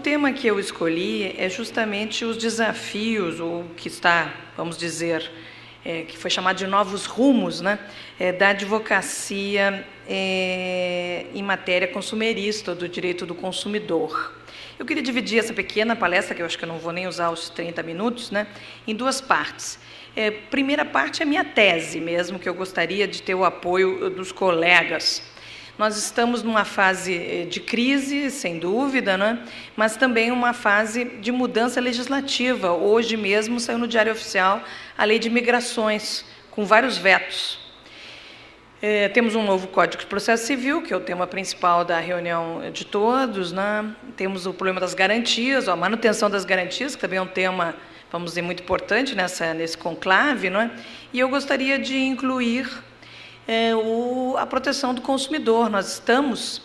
tema que eu escolhi é justamente os desafios, ou que está, vamos dizer, que foi chamado de novos rumos, né, da advocacia em matéria consumerista, do direito do consumidor. Eu queria dividir essa pequena palestra, que eu acho que eu não vou nem usar os 30 minutos, né, em duas partes. Primeira parte é minha tese mesmo, que eu gostaria de ter o apoio dos colegas. Nós estamos numa fase de crise, sem dúvida, né? Mas também uma fase de mudança legislativa. Hoje mesmo saiu no Diário Oficial a Lei de Migrações, com vários vetos. Temos um novo Código de Processo Civil, que é o tema principal da reunião de todos, né? Temos o problema das garantias, a manutenção das garantias, que também é um tema, vamos dizer, muito importante nesse conclave, não é? E eu gostaria de incluir a proteção do consumidor. Nós estamos,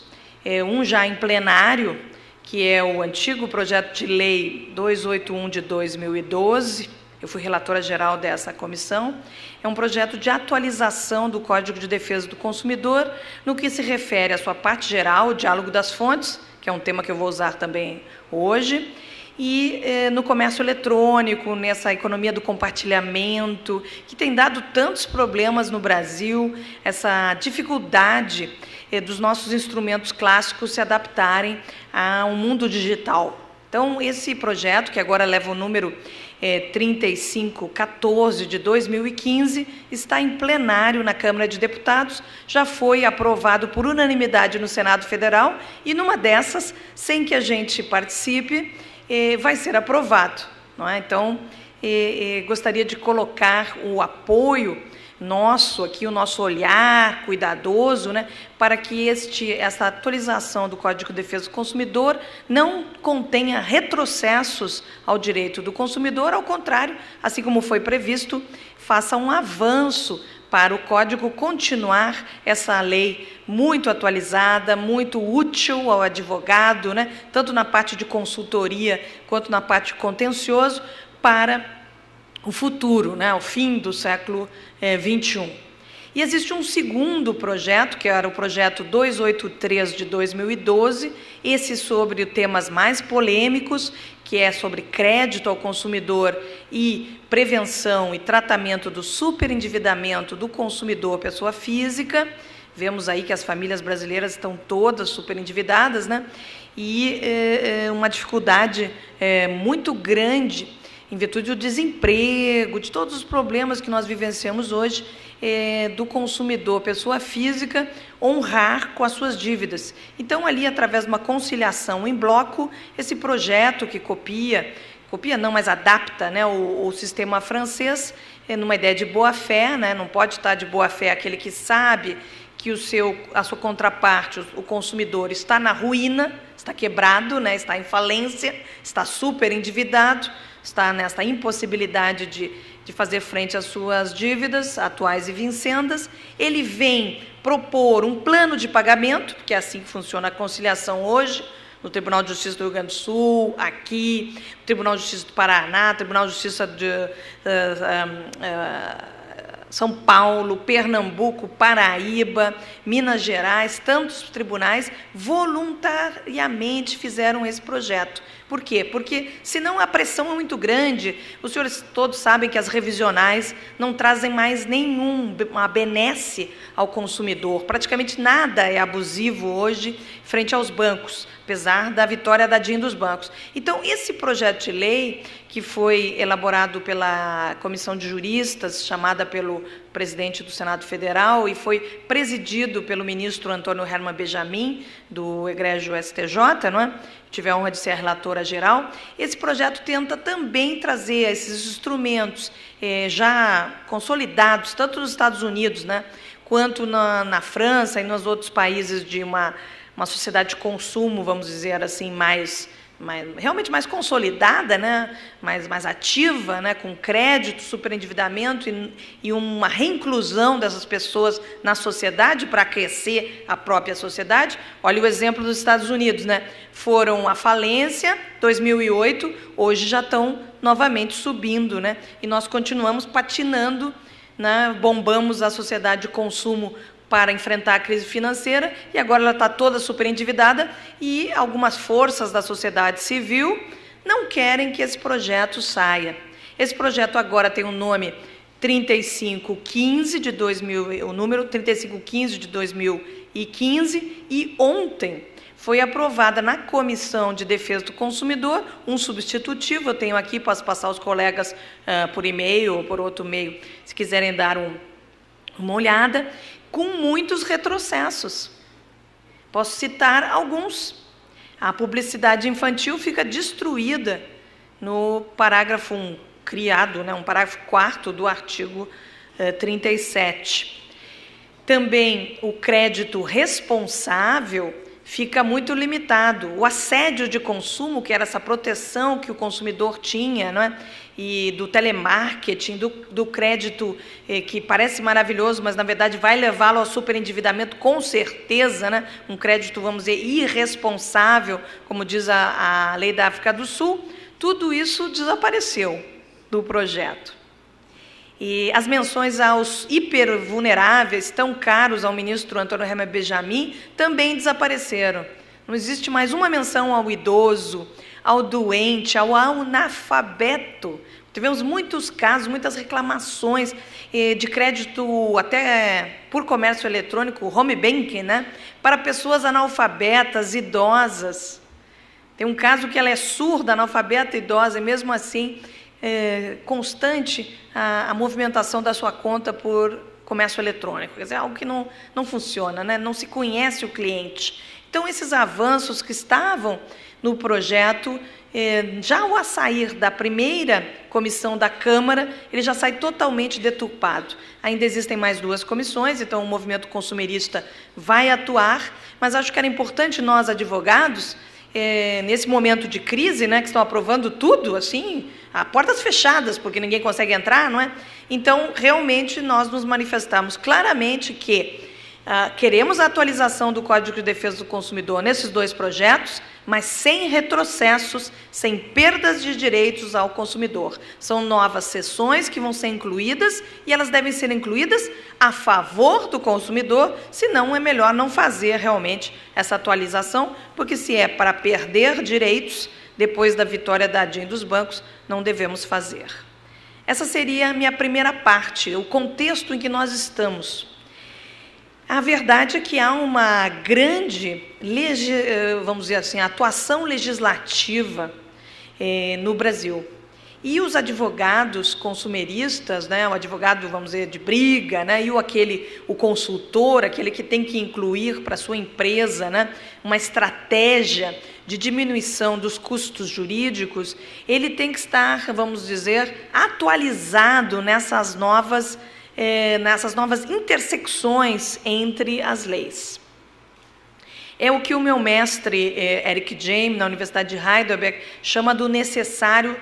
já em plenário, que é o antigo projeto de lei 281 de 2012, eu fui relatora geral dessa comissão, é um projeto de atualização do Código de Defesa do Consumidor, no que se refere à sua parte geral, o diálogo das fontes, que é um tema que eu vou usar também hoje, e no comércio eletrônico, nessa economia do compartilhamento, que tem dado tantos problemas no Brasil, essa dificuldade dos nossos instrumentos clássicos se adaptarem a um mundo digital. Então, esse projeto, que agora leva o número 3514 de 2015, está em plenário na Câmara de Deputados, já foi aprovado por unanimidade no Senado Federal, e numa dessas, sem que a gente participe, vai ser aprovado, não é? Então, gostaria de colocar o apoio nosso aqui, o nosso olhar cuidadoso, né, para que essa atualização do Código de Defesa do Consumidor não contenha retrocessos ao direito do consumidor, ao contrário, assim como foi previsto, faça um avanço para o Código continuar essa lei muito atualizada, muito útil ao advogado, né, tanto na parte de consultoria quanto na parte de contencioso, para o futuro, né, o fim do século XXI. E existe um segundo projeto, que era o projeto 283 de 2012, esse sobre temas mais polêmicos, que é sobre crédito ao consumidor e prevenção e tratamento do superendividamento do consumidor pessoa física. Vemos aí que as famílias brasileiras estão todas superendividadas, né? E uma dificuldade muito grande em virtude do desemprego, de todos os problemas que nós vivenciamos hoje, do consumidor, pessoa física, honrar com as suas dívidas. Então, ali, através de uma conciliação em bloco, esse projeto que copia não, mas adapta, né, o sistema francês, numa ideia de boa-fé, né, não pode estar de boa-fé aquele que sabe que a sua contraparte, o consumidor, está na ruína, está quebrado, né, está em falência, está super endividado, está nessa impossibilidade de fazer frente às suas dívidas atuais e vincendas. Ele vem propor um plano de pagamento, porque é assim que funciona a conciliação hoje, no Tribunal de Justiça do Rio Grande do Sul, aqui, no Tribunal de Justiça do Paraná, Tribunal de Justiça de São Paulo, Pernambuco, Paraíba, Minas Gerais, tantos tribunais voluntariamente fizeram esse projeto. Por quê? Porque, senão, a pressão é muito grande. Os senhores todos sabem que as revisionais não trazem mais nenhuma benesse ao consumidor. Praticamente nada é abusivo hoje frente aos bancos, apesar da vitória da DIN dos bancos. Então, esse projeto de lei, que foi elaborado pela comissão de juristas, chamada pelo presidente do Senado Federal, e foi presidido pelo ministro Antônio Herman Benjamin, do egrégio STJ, não é? Tive a honra de ser a relatora geral. Esse projeto tenta também trazer esses instrumentos já consolidados, tanto nos Estados Unidos, né, quanto na França e nos outros países de uma sociedade de consumo, vamos dizer assim, realmente mais consolidada, né, mais ativa, né, com crédito, superendividamento e uma reinclusão dessas pessoas na sociedade para aquecer a própria sociedade. Olha o exemplo dos Estados Unidos, né? Foram à falência, 2008, hoje já estão novamente subindo, né? E nós continuamos patinando, né? Bombamos a sociedade de consumo para enfrentar a crise financeira, e agora ela está toda superendividada, e algumas forças da sociedade civil não querem que esse projeto saia. Esse projeto agora tem o nome 3515 de 2000, o número 3515 de 2015, e ontem foi aprovada na Comissão de Defesa do Consumidor um substitutivo. Eu tenho aqui, posso passar aos colegas por e-mail ou por outro meio, se quiserem dar uma olhada, com muitos retrocessos. Posso citar alguns. A publicidade infantil fica destruída no parágrafo 1, criado, um parágrafo 4º do artigo 37. Também o crédito responsável fica muito limitado. O assédio de consumo, que era essa proteção que o consumidor tinha, e do telemarketing, do crédito, que parece maravilhoso, mas na verdade vai levá-lo ao superendividamento com certeza, um crédito, vamos dizer, irresponsável, como diz a lei da África do Sul, tudo isso desapareceu do projeto. E as menções aos hipervulneráveis, tão caros ao ministro Antônio Rema Benjamin, também desapareceram. Não existe mais uma menção ao idoso, ao doente, ao analfabeto. Tivemos muitos casos, muitas reclamações de crédito até por comércio eletrônico, home banking, para pessoas analfabetas, idosas. Tem um caso que ela é surda, analfabeta, idosa, e mesmo assim constante a movimentação da sua conta por comércio eletrônico. Quer dizer, algo que não funciona, não se conhece o cliente. Então, esses avanços que estavam no projeto, já ao sair da primeira comissão da Câmara, ele já sai totalmente deturpado. Ainda existem mais 2 comissões, então o movimento consumerista vai atuar, mas acho que era importante nós, advogados, nesse momento de crise, que estão aprovando tudo, assim, a portas fechadas, porque ninguém consegue entrar, Então, realmente, nós nos manifestamos claramente que queremos a atualização do Código de Defesa do Consumidor nesses 2 projetos, mas sem retrocessos, sem perdas de direitos ao consumidor. São novas seções que vão ser incluídas, e elas devem ser incluídas a favor do consumidor, senão é melhor não fazer realmente essa atualização, porque se é para perder direitos, depois da vitória da ADIM dos bancos, não devemos fazer. Essa seria a minha primeira parte, o contexto em que nós estamos. A verdade é que há uma grande, vamos dizer assim, atuação legislativa no Brasil. E os advogados consumeristas, o advogado, vamos dizer, de briga, e o consultor, aquele que tem que incluir para a sua empresa, uma estratégia de diminuição dos custos jurídicos, ele tem que estar, vamos dizer, atualizado nessas novas intersecções entre as leis. É o que o meu mestre, Eric James, na Universidade de Heidelberg, chama do necessário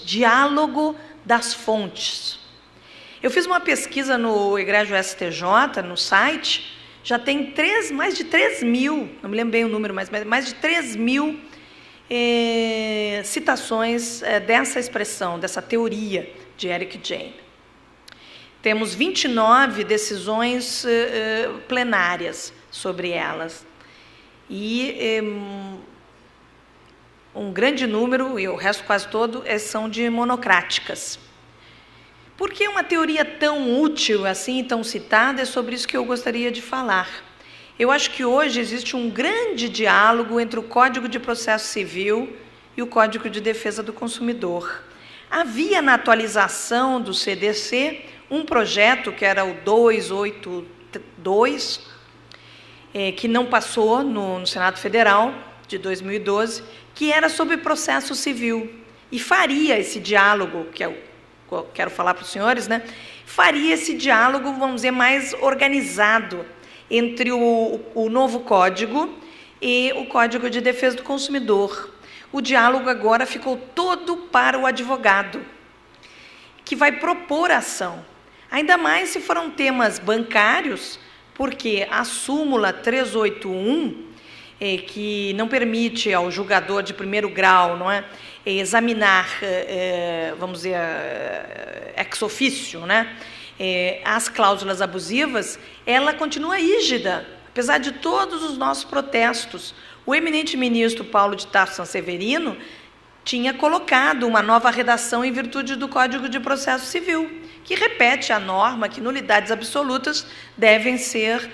diálogo das fontes. Eu fiz uma pesquisa no Egrégio STJ, no site, já tem mais de 3 mil, não me lembro bem o número, mas mais de 3 mil citações dessa expressão, dessa teoria de Eric James. Temos 29 decisões plenárias sobre elas. E um grande número, e o resto quase todo, são de monocráticas. Por que uma teoria tão útil assim, tão citada? É sobre isso que eu gostaria de falar. Eu acho que hoje existe um grande diálogo entre o Código de Processo Civil e o Código de Defesa do Consumidor. Havia na atualização do CDC um projeto, que era o 282, que não passou no Senado Federal, de 2012, que era sobre processo civil, e faria esse diálogo, que eu quero falar para os senhores, faria esse diálogo, vamos dizer, mais organizado entre o novo código e o Código de Defesa do Consumidor. O diálogo agora ficou todo para o advogado, que vai propor a ação. Ainda mais se foram temas bancários, porque a súmula 381, que não permite ao julgador de primeiro grau, examinar, vamos dizer, ex officio, as cláusulas abusivas, ela continua rígida, apesar de todos os nossos protestos. O eminente ministro Paulo de Tarso Sanseverino tinha colocado uma nova redação em virtude do Código de Processo Civil, que repete a norma que nulidades absolutas devem ser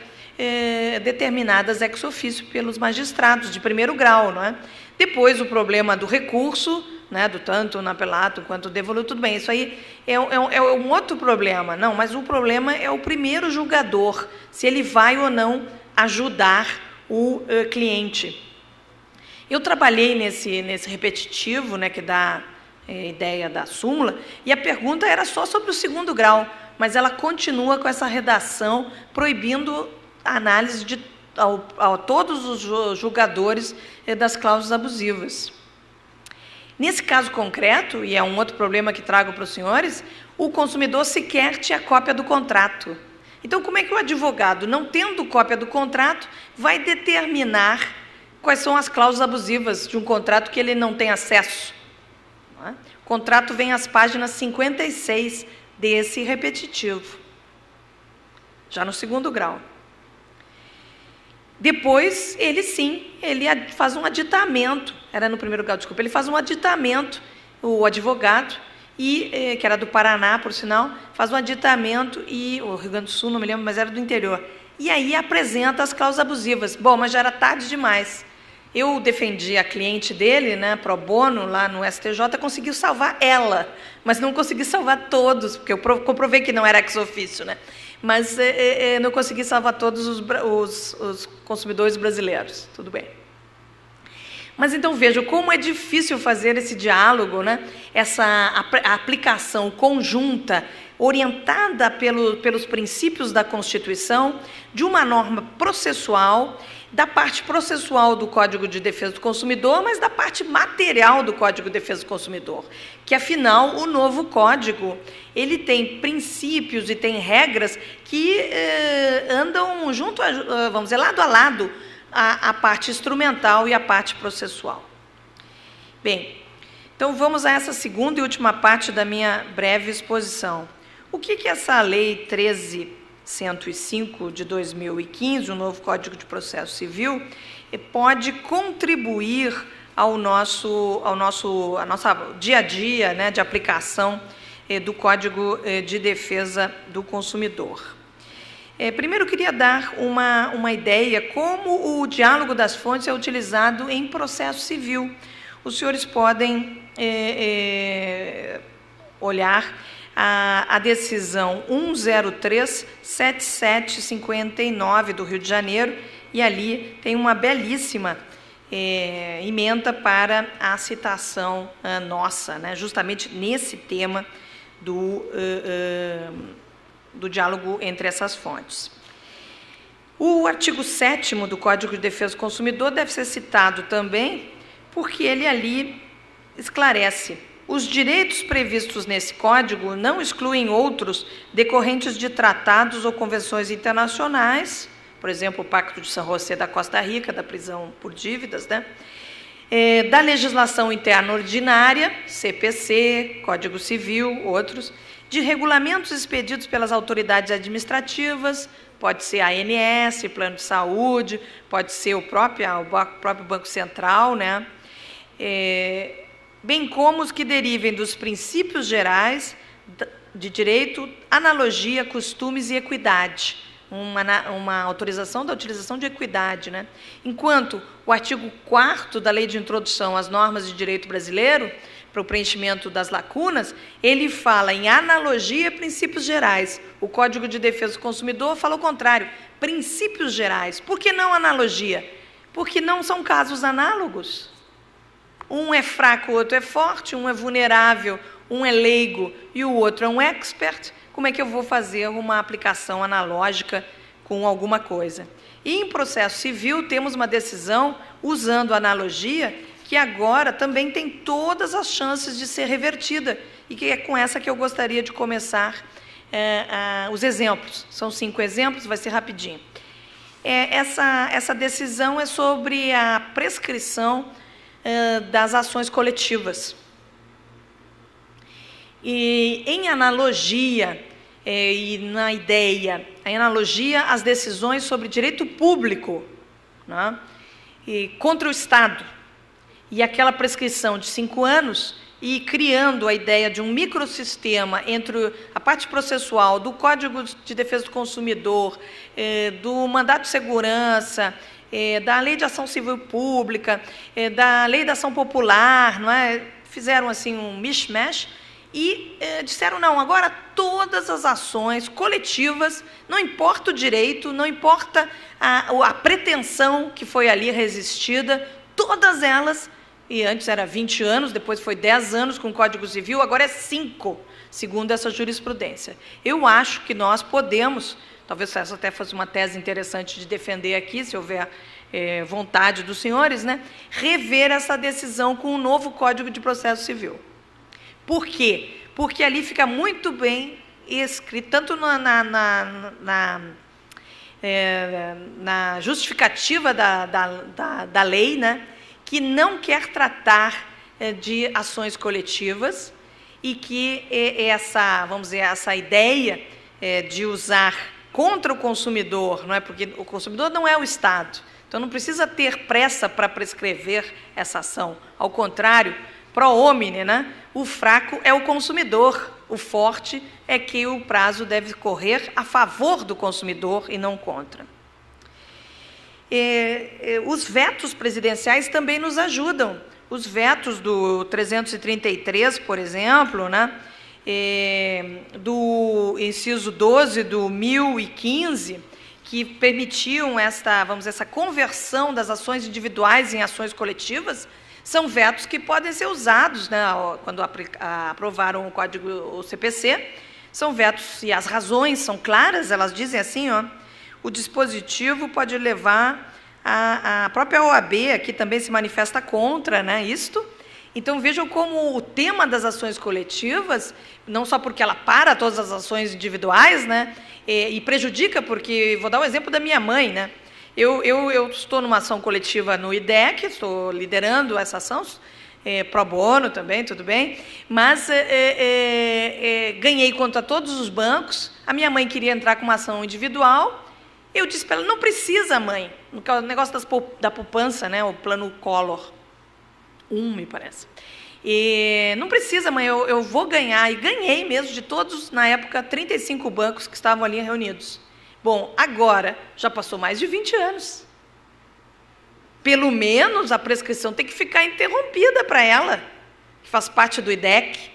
determinadas ex officio pelos magistrados de primeiro grau, não é? Depois, o problema do recurso, né, do tanto no apelato quanto devoluto, tudo bem, isso aí é um outro problema, não, mas o problema é o primeiro julgador, se ele vai ou não ajudar o cliente. Eu trabalhei nesse repetitivo, né, que dá ideia da súmula, e a pergunta era só sobre o segundo grau, mas ela continua com essa redação proibindo a análise a todos os julgadores das cláusulas abusivas. Nesse caso concreto, e é um outro problema que trago para os senhores, o consumidor sequer tinha cópia do contrato. Então, como é que o advogado, não tendo cópia do contrato, vai determinar quais são as cláusulas abusivas de um contrato que ele não tem acesso? Não é? O contrato vem às páginas 56 desse repetitivo, já no segundo grau. Depois, ele faz um aditamento, era no primeiro grau, desculpa, ele faz um aditamento, o advogado, que era do Paraná, por sinal, faz um aditamento, e o Rio Grande do Sul, não me lembro, mas era do interior, e aí apresenta as cláusulas abusivas. Bom, mas já era tarde demais. Eu defendi a cliente dele, né, pro bono, lá no STJ, conseguiu salvar ela, mas não consegui salvar todos, porque eu comprovei que não era ex officio, né? Mas não consegui salvar todos os consumidores brasileiros, tudo bem. Mas então vejam como é difícil fazer esse diálogo, né? A aplicação conjunta, orientada pelos princípios da Constituição, de uma norma processual, da parte processual do Código de Defesa do Consumidor, mas da parte material do Código de Defesa do Consumidor, que, afinal, o novo Código, ele tem princípios e tem regras que andam junto, vamos dizer, lado a lado, a parte instrumental e a parte processual. Bem, então vamos a essa segunda e última parte da minha breve exposição. O que essa Lei 13.105 de 2015, o novo Código de Processo Civil, pode contribuir ao nosso dia a dia, né, de aplicação do Código de Defesa do Consumidor? Primeiro, eu queria dar uma ideia como o diálogo das fontes é utilizado em processo civil. Os senhores podem olhar a decisão 103.7759 do Rio de Janeiro, e ali tem uma belíssima ementa para a citação nossa, né, justamente nesse tema do diálogo entre essas fontes. O artigo 7º do Código de Defesa do Consumidor deve ser citado também, porque ele ali esclarece: os direitos previstos nesse Código não excluem outros decorrentes de tratados ou convenções internacionais, por exemplo, o Pacto de San José da Costa Rica, da prisão por dívidas, né? Da legislação interna ordinária, CPC, Código Civil, outros, de regulamentos expedidos pelas autoridades administrativas, pode ser a ANS, Plano de Saúde, pode ser o próprio Banco Central, né? Bem como os que derivem dos princípios gerais de direito, analogia, costumes e equidade, uma autorização da utilização de equidade, né? Enquanto o artigo 4º da Lei de Introdução às Normas de Direito Brasileiro, para o preenchimento das lacunas, ele fala em analogia e princípios gerais. O Código de Defesa do Consumidor fala o contrário, princípios gerais. Por que não analogia? Porque não são casos análogos. Um é fraco, o outro é forte, um é vulnerável, um é leigo e o outro é um expert. Como é que eu vou fazer uma aplicação analógica com alguma coisa? E em processo civil temos uma decisão usando analogia que agora também tem todas as chances de ser revertida, e que é com essa que eu gostaria de começar os exemplos. São 5 exemplos, vai ser rapidinho. Essa decisão é sobre a prescrição das ações coletivas. E, em analogia, e na ideia, a analogia às decisões sobre direito público, né, e contra o Estado, e aquela prescrição de 5 anos, e criando a ideia de um microsistema entre a parte processual do Código de Defesa do Consumidor, do mandato de segurança, da Lei de Ação Civil Pública, da Lei da Ação Popular, não é? Fizeram assim um mishmash e disseram, não, agora todas as ações coletivas, não importa o direito, não importa a pretensão que foi ali resistida, todas elas, e antes era 20 anos, depois foi 10 anos com o Código Civil, agora é 5, segundo essa jurisprudência. Eu acho que nós podemos, talvez essa até fosse uma tese interessante de defender aqui, se houver vontade dos senhores, né, rever essa decisão com um novo Código de Processo Civil. Por quê? Porque ali fica muito bem escrito, tanto na justificativa da lei, né, que não quer tratar de ações coletivas e que vamos dizer, essa ideia de usar contra o consumidor, não é? Porque o consumidor não é o Estado, então não precisa ter pressa para prescrever essa ação. Ao contrário, pro homine, né? O fraco é o consumidor, o forte é que o prazo deve correr a favor do consumidor e não contra. Os vetos presidenciais também nos ajudam. Os vetos do 333, por exemplo, né, do inciso 12 do 1015, que permitiam essa conversão das ações individuais em ações coletivas, são vetos que podem ser usados, né, quando aprovaram o CPC, são vetos, e as razões são claras, elas dizem assim, ó, o dispositivo pode levar a própria OAB, aqui também se manifesta contra, né, isto. Então, vejam como o tema das ações coletivas, não só porque ela para todas as ações individuais, né, e prejudica, porque, vou dar o exemplo da minha mãe, né, eu estou numa ação coletiva no IDEC, estou liderando essa ação, pro bono também, tudo bem, mas ganhei contra todos os bancos, a minha mãe queria entrar com uma ação individual, eu disse para ela, não precisa, mãe, no negócio da poupança, né, o plano Collor, me parece. E não precisa, mãe, eu vou ganhar, e ganhei mesmo de todos, na época, 35 bancos que estavam ali reunidos. Bom, agora, já passou mais de 20 anos. Pelo menos a prescrição tem que ficar interrompida para ela, que faz parte do IDEC,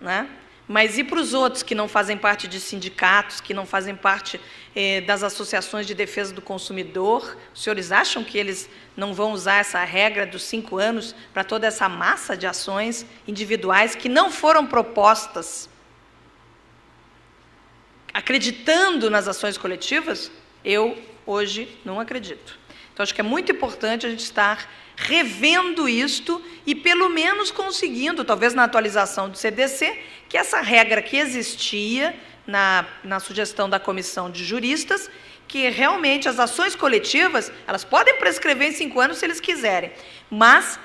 né? Mas e para os outros que não fazem parte de sindicatos, que não fazem parte das associações de defesa do consumidor? Os senhores acham que eles não vão usar essa regra dos 5 anos para toda essa massa de ações individuais que não foram propostas acreditando nas ações coletivas? Eu, hoje, não acredito. Então, acho que é muito importante a gente estar revendo isto e, pelo menos, conseguindo, talvez na atualização do CDC, que essa regra que existia na sugestão da comissão de juristas, que realmente as ações coletivas, elas podem prescrever em 5 anos se eles quiserem, mas,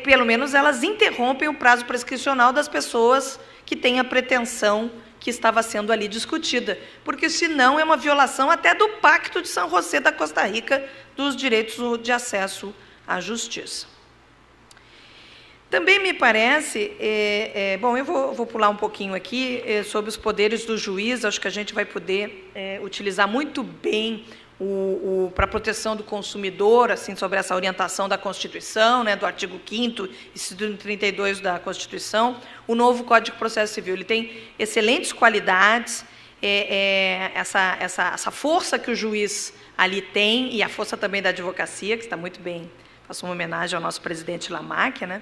pelo menos, elas interrompem o prazo prescricional das pessoas que têm a pretensão que estava sendo ali discutida, porque senão é uma violação até do Pacto de São José da Costa Rica dos direitos de acesso à justiça. Também me parece, bom, eu vou pular um pouquinho aqui sobre os poderes do juiz, acho que a gente vai poder utilizar muito bem para a proteção do consumidor, assim, sobre essa orientação da Constituição, né, do artigo 5º, inciso 32 da Constituição, o novo Código de Processo Civil. Ele tem excelentes qualidades, essa força que o juiz ali tem, e a força também da advocacia, que está muito bem, faço uma homenagem ao nosso presidente Lamarck, né?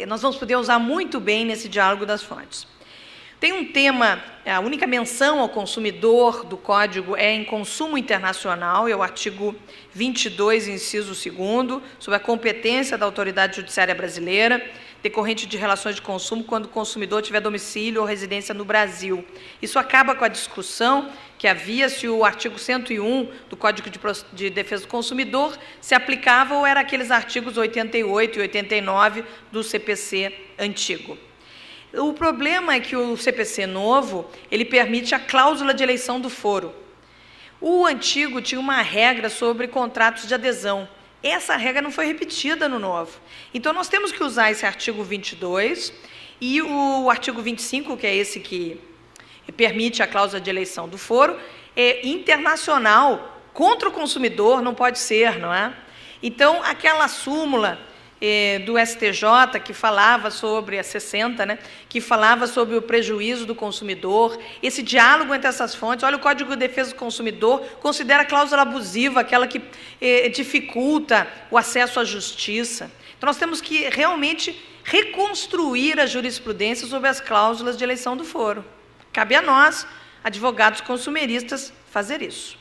Nós vamos poder usar muito bem nesse diálogo das fontes. Tem um tema, a única menção ao consumidor do Código é em consumo internacional, é o artigo 22, inciso 2º, sobre a competência da autoridade judiciária brasileira, decorrente de relações de consumo quando o consumidor tiver domicílio ou residência no Brasil. Isso acaba com a discussão que havia se o artigo 101 do Código de Defesa do Consumidor se aplicava ou era aqueles artigos 88 e 89 do CPC antigo. O problema é que o CPC novo, ele permite a cláusula de eleição do foro. O antigo tinha uma regra sobre contratos de adesão. Essa regra não foi repetida no novo. Então, nós temos que usar esse artigo 22 e o artigo 25, que é esse que permite a cláusula de eleição do foro, é internacional, contra o consumidor, não pode ser, não é? Então, aquela súmula do STJ, que falava sobre a 60, né, que falava sobre o prejuízo do consumidor, esse diálogo entre essas fontes. Olha, o Código de Defesa do Consumidor considera a cláusula abusiva aquela que dificulta o acesso à justiça. Então, nós temos que realmente reconstruir a jurisprudência sobre as cláusulas de eleição do foro. Cabe a nós, advogados consumeristas, fazer isso.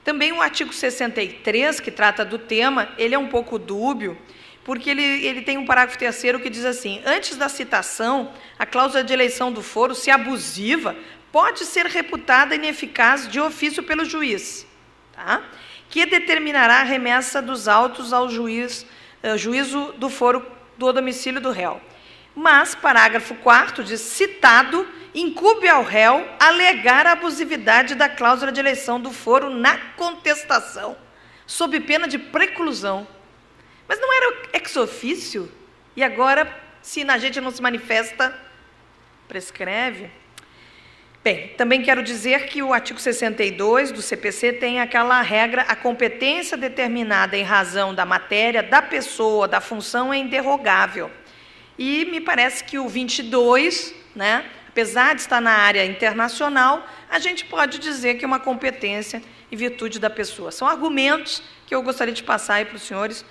Também o artigo 63, que trata do tema, ele é um pouco dúbio, porque ele tem um parágrafo 3º que diz assim: antes da citação, a cláusula de eleição do foro, se abusiva, pode ser reputada ineficaz de ofício pelo juiz, tá? Que determinará a remessa dos autos ao juízo do foro do domicílio do réu. Mas, parágrafo 4º diz: citado, incumbe ao réu alegar a abusividade da cláusula de eleição do foro na contestação, sob pena de preclusão. Mas não era ex ofício? E agora, se a gente não se manifesta, prescreve? Bem, também quero dizer que o artigo 62 do CPC tem aquela regra: a competência determinada em razão da matéria, da pessoa, da função é inderrogável. E me parece que o 22, né, apesar de estar na área internacional, a gente pode dizer que é uma competência em virtude da pessoa. São argumentos que eu gostaria de passar aí para os senhores,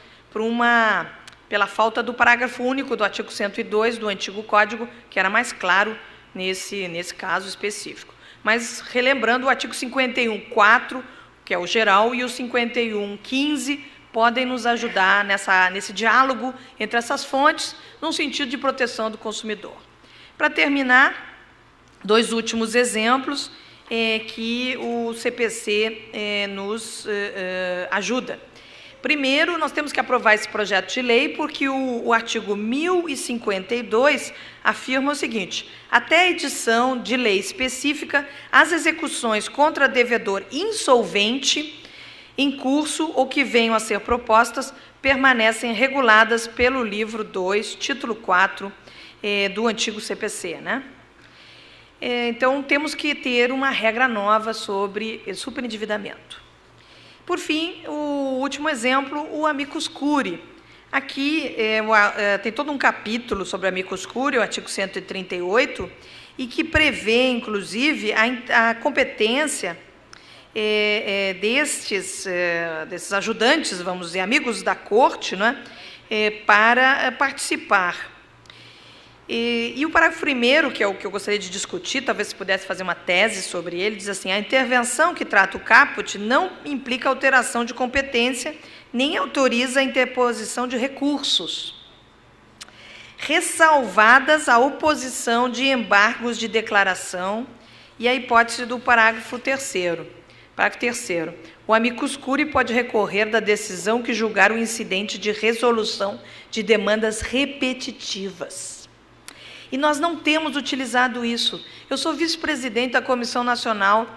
pela falta do parágrafo único do artigo 102 do antigo Código, que era mais claro nesse caso específico. Mas, relembrando, o artigo 51.4, que é o geral, e o 51.15, podem nos ajudar nesse diálogo entre essas fontes, num sentido de proteção do consumidor. Para terminar, 2 últimos exemplos que o CPC nos ajuda. Primeiro, nós temos que aprovar esse projeto de lei porque o artigo 1052 afirma o seguinte: até a edição de lei específica, as execuções contra devedor insolvente em curso ou que venham a ser propostas permanecem reguladas pelo livro 2, título 4 do antigo CPC, né? Então, temos que ter uma regra nova sobre superendividamento. Por fim, o último exemplo, o amicus curiae. Aqui tem todo um capítulo sobre amicus curiae, o artigo 138, e que prevê, inclusive, a competência desses ajudantes, vamos dizer, amigos da corte, né, para participar. E o parágrafo 1º, que é o que eu gostaria de discutir, talvez se pudesse fazer uma tese sobre ele, diz assim: a intervenção que trata o caput não implica alteração de competência, nem autoriza a interposição de recursos, ressalvadas a oposição de embargos de declaração e a hipótese do parágrafo 3º. Parágrafo 3º. O amicus curiae pode recorrer da decisão que julgar o incidente de resolução de demandas repetitivas. E nós não temos utilizado isso. Eu sou vice-presidente da Comissão Nacional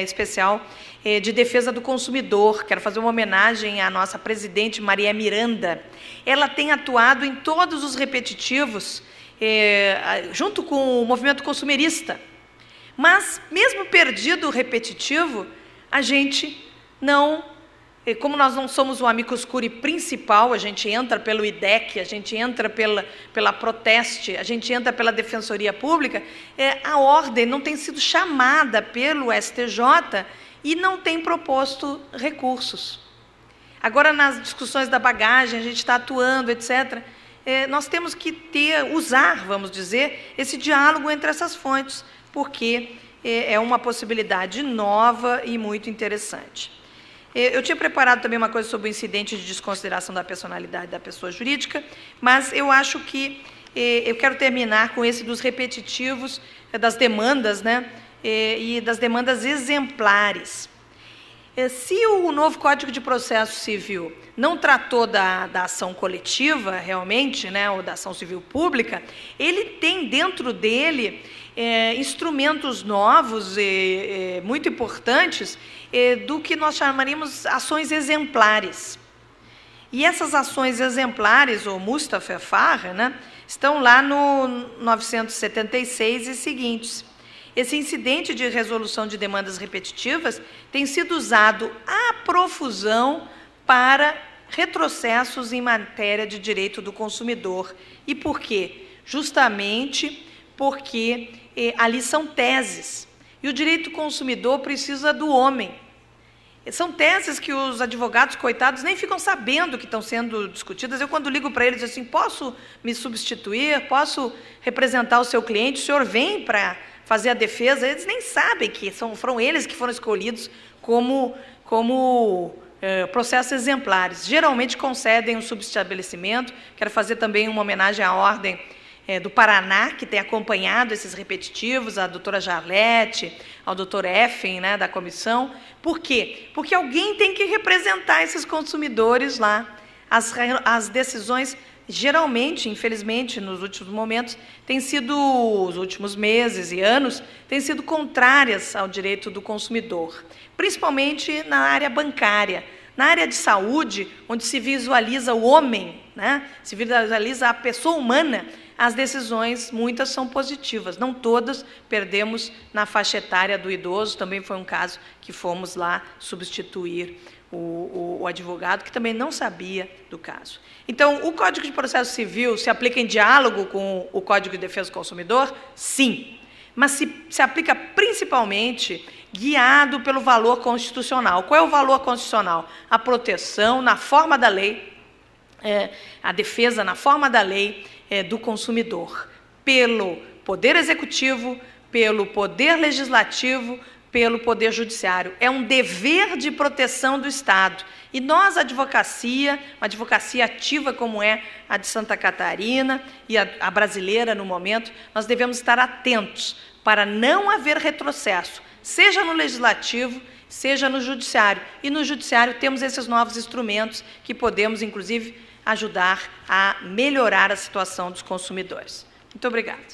Especial de Defesa do Consumidor. Quero fazer uma homenagem à nossa presidente, Maria Miranda. Ela tem atuado em todos os repetitivos, junto com o movimento consumerista. Mas, mesmo perdido o repetitivo, a gente não... Como nós não somos o amicus curiae principal, a gente entra pelo IDEC, a gente entra pela Proteste, a gente entra pela Defensoria Pública, a ordem não tem sido chamada pelo STJ e não tem proposto recursos. Agora, nas discussões da bagagem, a gente está atuando, etc. Nós temos que usar, vamos dizer, esse diálogo entre essas fontes, porque é uma possibilidade nova e muito interessante. Eu tinha preparado também uma coisa sobre o incidente de desconsideração da personalidade da pessoa jurídica, mas eu acho que eu quero terminar com esse dos repetitivos, das demandas, né, e das demandas exemplares. Se o novo Código de Processo Civil não tratou da ação coletiva, realmente, né, ou da ação civil pública, ele tem dentro dele instrumentos novos e muito importantes do que nós chamaríamos ações exemplares. E essas ações exemplares, ou Mustafa, né, estão lá no 976 e seguintes. Esse incidente de resolução de demandas repetitivas tem sido usado à profusão para retrocessos em matéria de direito do consumidor. E por quê? Justamente porque ali são teses. E o direito do consumidor precisa do homem. São teses que os advogados, coitados, nem ficam sabendo que estão sendo discutidas. Eu, quando ligo para eles, assim, posso me substituir? Posso representar o seu cliente? O senhor vem para fazer a defesa? Eles nem sabem que foram eles que foram escolhidos como processos exemplares. Geralmente concedem um subestabelecimento. Quero fazer também uma homenagem à Ordem do Paraná, que tem acompanhado esses repetitivos, a doutora Jarlete, ao doutor Effen, né, da comissão. Por quê? Porque alguém tem que representar esses consumidores lá. As decisões, geralmente, infelizmente, nos últimos momentos, os últimos meses e anos, têm sido contrárias ao direito do consumidor, principalmente na área bancária. Na área de saúde, onde se visualiza o homem, né, se visualiza a pessoa humana, as decisões, muitas são positivas, não todas. Perdemos na faixa etária do idoso, também foi um caso que fomos lá substituir o advogado, que também não sabia do caso. Então, o Código de Processo Civil se aplica em diálogo com o Código de Defesa do Consumidor? Sim, mas se aplica principalmente guiado pelo valor constitucional. Qual é o valor constitucional? A proteção na forma da lei, a defesa na forma da lei do consumidor, pelo Poder Executivo, pelo Poder Legislativo, pelo Poder Judiciário. É um dever de proteção do Estado. E nós, a advocacia, uma advocacia ativa como é a de Santa Catarina e a brasileira no momento, nós devemos estar atentos para não haver retrocesso, seja no Legislativo, seja no Judiciário. E no Judiciário temos esses novos instrumentos que podemos, inclusive, ajudar a melhorar a situação dos consumidores. Muito obrigada.